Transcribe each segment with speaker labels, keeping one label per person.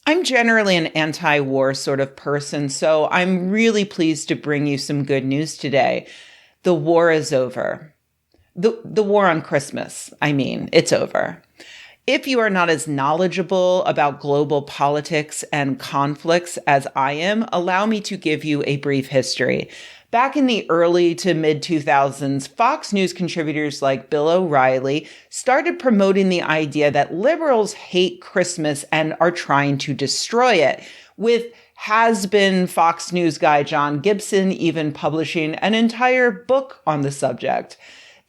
Speaker 1: I'm generally an anti-war sort of person, so I'm really pleased to bring you some good news today. The war is over. The war on Christmas, it's over. If you are not as knowledgeable about global politics and conflicts as I am, allow me to give you a brief history. Back in the early to mid 2000s, Fox News contributors like Bill O'Reilly started promoting the idea that liberals hate Christmas and are trying to destroy it, with has-been Fox News guy John Gibson even publishing an entire book on the subject.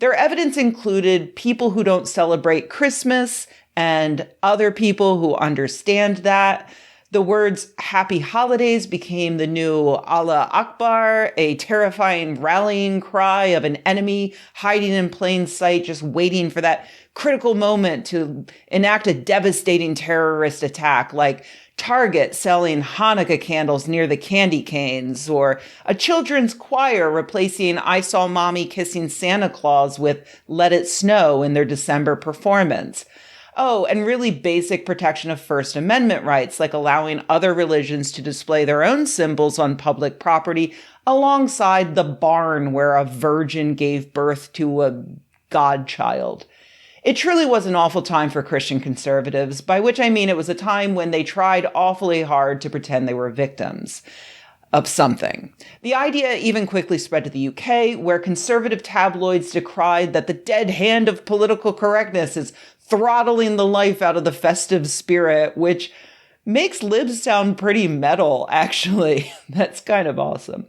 Speaker 1: Their evidence included people who don't celebrate Christmas and other people who understand that. The words Happy Holidays became the new Allah Akbar, a terrifying rallying cry of an enemy hiding in plain sight, just waiting for that critical moment to enact a devastating terrorist attack, like Target selling Hanukkah candles near the candy canes, or a children's choir replacing I Saw Mommy Kissing Santa Claus with Let It Snow in their December performance. Oh, and really basic protection of First Amendment rights, like allowing other religions to display their own symbols on public property alongside the barn where a virgin gave birth to a godchild. It truly was an awful time for Christian conservatives, by which I mean it was a time when they tried awfully hard to pretend they were victims of something. The idea even quickly spread to the UK, where conservative tabloids decried that the dead hand of political correctness is throttling the life out of the festive spirit, which makes libs sound pretty metal, actually. That's kind of awesome.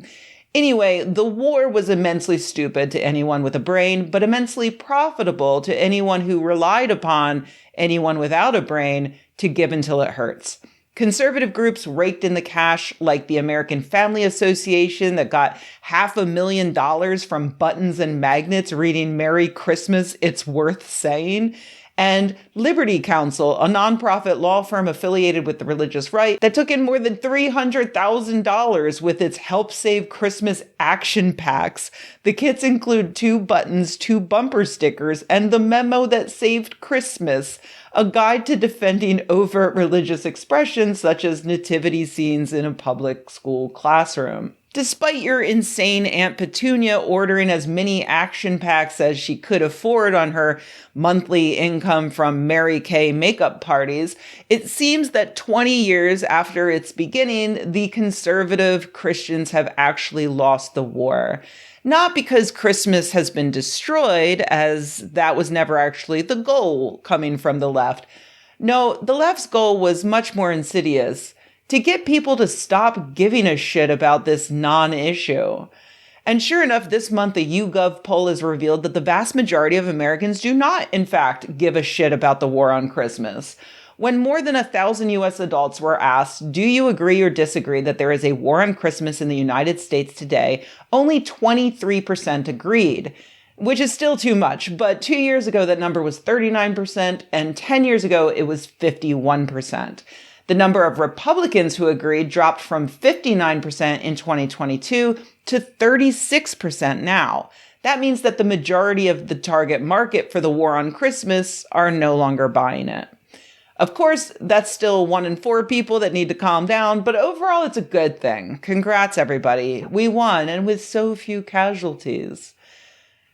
Speaker 1: Anyway, the war was immensely stupid to anyone with a brain, but immensely profitable to anyone who relied upon anyone without a brain to give until it hurts. Conservative groups raked in the cash, like the American Family Association that got $500,000 from buttons and magnets reading Merry Christmas, It's Worth Saying, and Liberty Counsel, a nonprofit law firm affiliated with the religious right that took in more than $300,000 with its Help Save Christmas action packs. The kits include 2 buttons, 2 bumper stickers, and the memo that saved Christmas, a guide to defending overt religious expressions such as nativity scenes in a public school classroom. Despite your insane Aunt Petunia ordering as many action packs as she could afford on her monthly income from Mary Kay makeup parties, it seems that 20 years after its beginning, the conservative Christians have actually lost the war. Not because Christmas has been destroyed, as that was never actually the goal coming from the left. No, the left's goal was much more insidious: to get people to stop giving a shit about this non-issue. And sure enough, this month a YouGov poll has revealed that the vast majority of Americans do not, in fact, give a shit about the war on Christmas. When more than 1,000 U.S. adults were asked, do you agree or disagree that there is a war on Christmas in the United States today, only 23% agreed, which is still too much. But 2 years ago, that number was 39%, and 10 years ago, it was 51%. The number of Republicans who agreed dropped from 59% in 2022 to 36% now. That means that the majority of the target market for the war on Christmas are no longer buying it. Of course, that's still 1 in 4 people that need to calm down, but overall it's a good thing. Congrats, everybody. We won, and with so few casualties.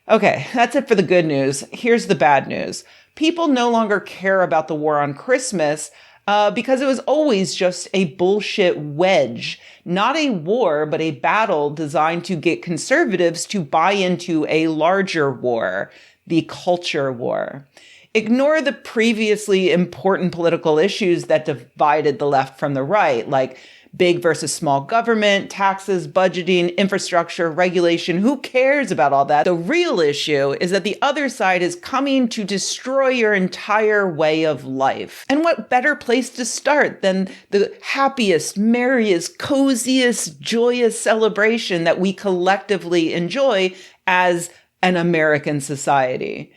Speaker 1: Okay, that's it for the good news. Here's the bad news. People no longer care about the war on Christmas because it was always just a bullshit wedge. Not a war, but a battle designed to get conservatives to buy into a larger war, the culture war. Ignore the previously important political issues that divided the left from the right, like big versus small government, taxes, budgeting, infrastructure, regulation. Who cares about all that? The real issue is that the other side is coming to destroy your entire way of life. And what better place to start than the happiest, merriest, coziest, joyous celebration that we collectively enjoy as an American society?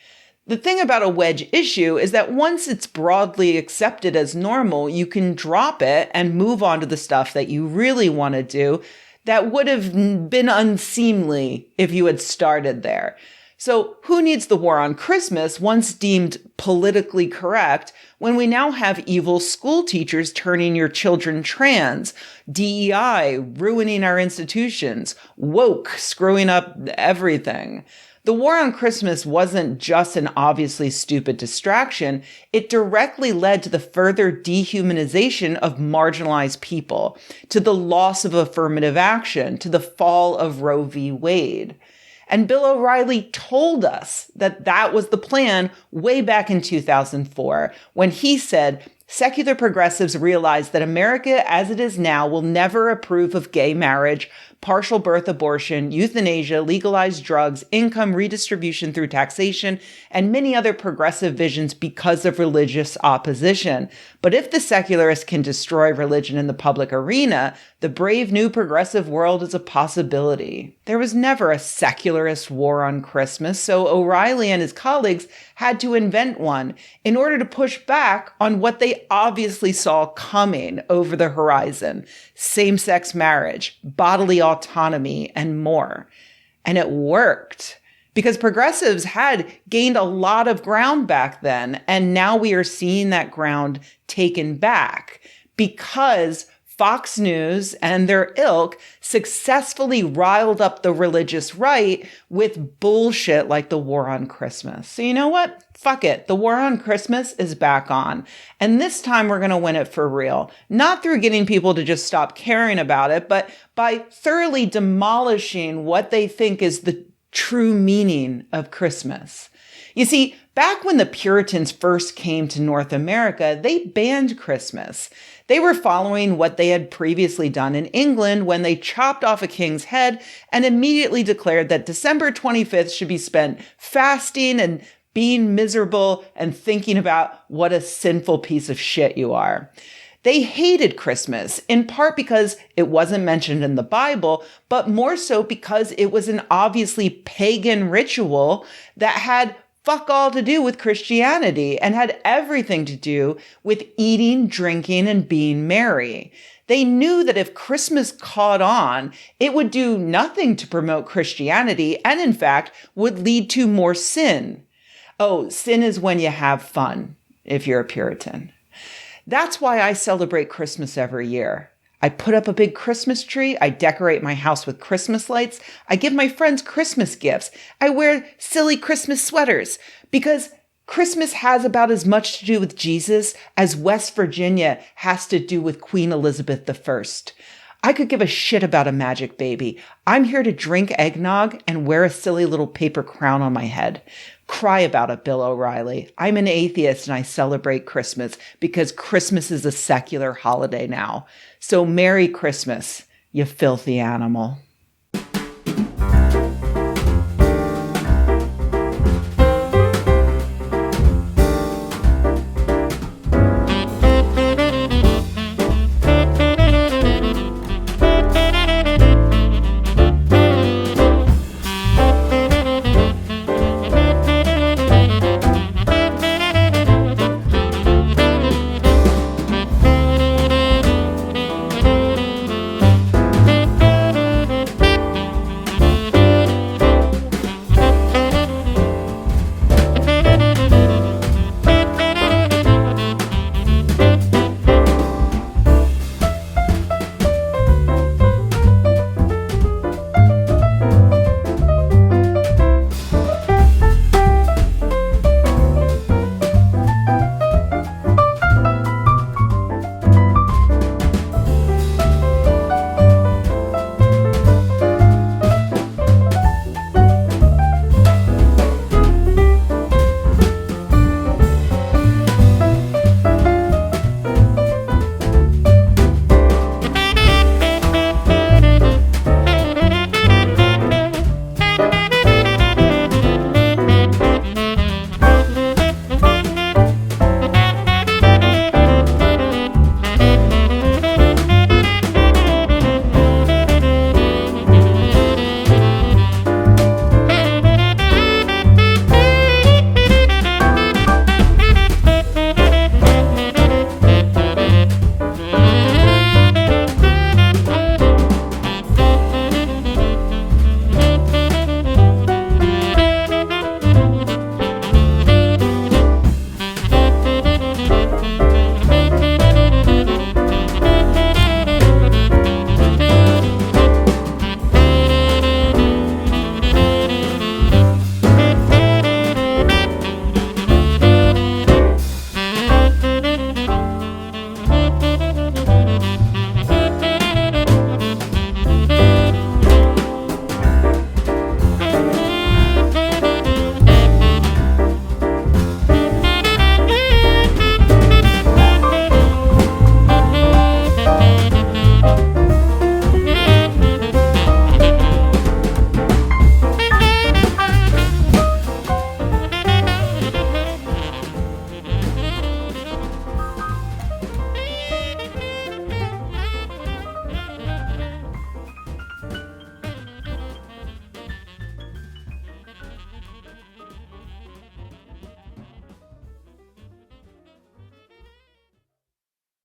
Speaker 1: The thing about a wedge issue is that once it's broadly accepted as normal, you can drop it and move on to the stuff that you really want to do that would have been unseemly if you had started there. So who needs the war on Christmas, once deemed politically correct, when we now have evil school teachers turning your children trans, DEI ruining our institutions, woke screwing up everything? The war on Christmas wasn't just an obviously stupid distraction. It directly led to the further dehumanization of marginalized people, to the loss of affirmative action, to the fall of Roe v. Wade. And Bill O'Reilly told us that that was the plan way back in 2004, when he said, secular progressives realize that America as it is now will never approve of gay marriage, partial birth abortion, euthanasia, legalized drugs, income redistribution through taxation, and many other progressive visions because of religious opposition. But if the secularists can destroy religion in the public arena, the brave new progressive world is a possibility. There was never a secularist war on Christmas, so O'Reilly and his colleagues had to invent one in order to push back on what they obviously saw coming over the horizon: same-sex marriage, bodily autonomy, and more. And it worked, because progressives had gained a lot of ground back then, and now we are seeing that ground taken back because Fox News and their ilk successfully riled up the religious right with bullshit like the war on Christmas. So you know what? Fuck it. The war on Christmas is back on. And this time we're going to win it for real. Not through getting people to just stop caring about it, but by thoroughly demolishing what they think is the true meaning of Christmas. You see, back when the Puritans first came to North America, they banned Christmas. They were following what they had previously done in England when they chopped off a king's head and immediately declared that December 25th should be spent fasting and being miserable and thinking about what a sinful piece of shit you are. They hated Christmas, in part because it wasn't mentioned in the Bible, but more so because it was an obviously pagan ritual that had fuck all to do with Christianity and had everything to do with eating, drinking, and being merry. They knew that if Christmas caught on, it would do nothing to promote Christianity and, in fact, would lead to more sin. Oh, sin is when you have fun, if you're a Puritan. That's why I celebrate Christmas every year. I put up a big Christmas tree. I decorate my house with Christmas lights. I give my friends Christmas gifts. I wear silly Christmas sweaters because Christmas has about as much to do with Jesus as West Virginia has to do with Queen Elizabeth I. I could give a shit about a magic baby. I'm here to drink eggnog and wear a silly little paper crown on my head. Cry about it, Bill O'Reilly. I'm an atheist and I celebrate Christmas because Christmas is a secular holiday now. So Merry Christmas, you filthy animal.